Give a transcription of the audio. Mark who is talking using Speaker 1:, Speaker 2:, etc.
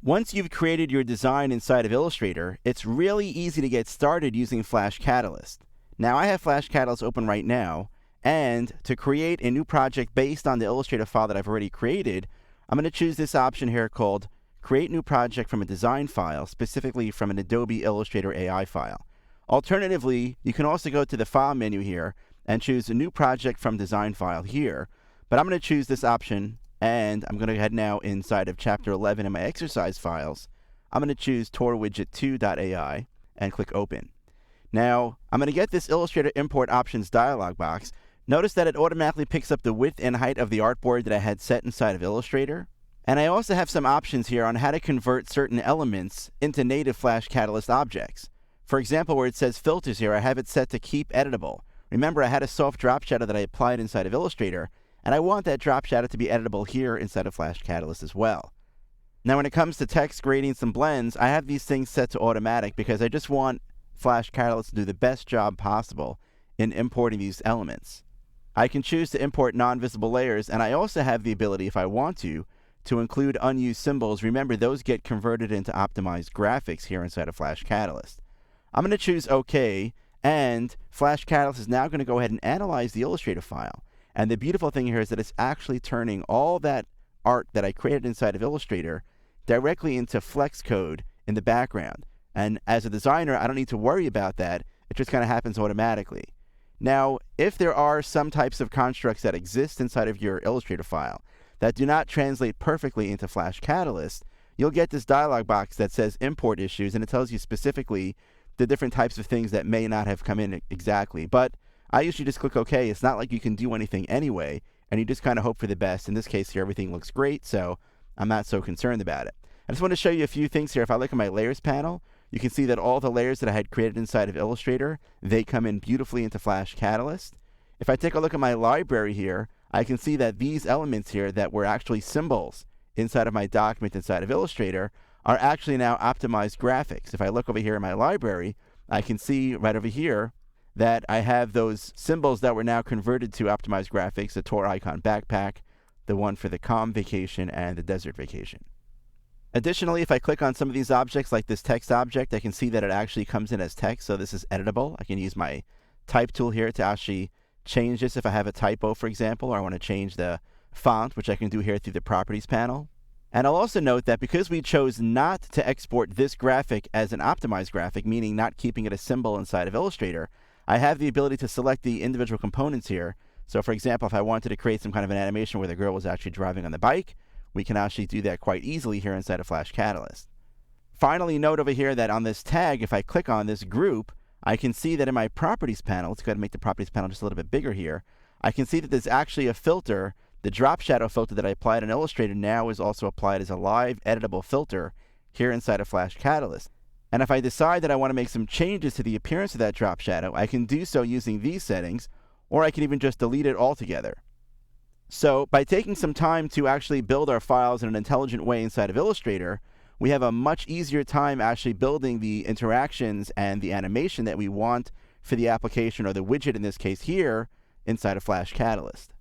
Speaker 1: Once you've created your design inside of Illustrator, it's really easy to get started using Flash Catalyst. Now I have Flash Catalyst open right now, and to create a new project based on the Illustrator file that I've already created, I'm going to choose this option here called Create New Project from a Design File, specifically from an Adobe Illustrator AI file. Alternatively, you can also go to the File menu here and choose a new project from Design File here, but I'm going to choose this option, and I'm going to head now inside of Chapter 11 in my exercise files. I'm going to choose TorWidget2.ai and click Open. Now, I'm going to get this Illustrator Import Options dialog box. Notice that it automatically picks up the width and height of the artboard that I had set inside of Illustrator. And I also have some options here on how to convert certain elements into native Flash Catalyst objects. For example, where it says Filters here, I have it set to Keep Editable. Remember, I had a soft drop shadow that I applied inside of Illustrator, and I want that drop shadow to be editable here inside of Flash Catalyst as well. Now when it comes to text, gradients, and blends, I have these things set to automatic because I just want Flash Catalyst to do the best job possible in importing these elements. I can choose to import non-visible layers, and I also have the ability, if I want to include unused symbols. Remember, those get converted into optimized graphics here inside of Flash Catalyst. I'm going to choose OK, and Flash Catalyst is now going to go ahead and analyze the Illustrator file. And the beautiful thing here is that it's actually turning all that art that I created inside of Illustrator directly into Flex code in the background. And as a designer, I don't need to worry about that. It just kind of happens automatically. Now, if there are some types of constructs that exist inside of your Illustrator file that do not translate perfectly into Flash Catalyst, you'll get this dialog box that says Import Issues, and it tells you specifically the different types of things that may not have come in exactly. But I usually just click OK. It's not like you can do anything anyway, and you just kind of hope for the best. In this case here, everything looks great, so I'm not so concerned about it. I just want to show you a few things here. If I look at my Layers panel, you can see that all the layers that I had created inside of Illustrator, they come in beautifully into Flash Catalyst. If I take a look at my library here, I can see that these elements here that were actually symbols inside of my document inside of Illustrator are actually now optimized graphics. If I look over here in my library, I can see right over here that I have those symbols that were now converted to optimized graphics, the Tor icon backpack, the one for the calm vacation, and the desert vacation. Additionally, if I click on some of these objects, like this text object, I can see that it actually comes in as text, so this is editable. I can use my type tool here to actually change this if I have a typo, for example, or I want to change the font, which I can do here through the Properties panel. And I'll also note that because we chose not to export this graphic as an optimized graphic, meaning not keeping it a symbol inside of Illustrator, I have the ability to select the individual components here. So for example, if I wanted to create some kind of an animation where the girl was actually driving on the bike, we can actually do that quite easily here inside of Flash Catalyst. Finally, note over here that on this tag, if I click on this group, I can see that in my Properties panel, let's go ahead and make the Properties panel just a little bit bigger here, I can see that there's actually a filter. The drop shadow filter that I applied in Illustrator now is also applied as a live editable filter here inside of Flash Catalyst. And if I decide that I want to make some changes to the appearance of that drop shadow, I can do so using these settings, or I can even just delete it altogether. So by taking some time to actually build our files in an intelligent way inside of Illustrator, we have a much easier time actually building the interactions and the animation that we want for the application, or the widget in this case here, inside of Flash Catalyst.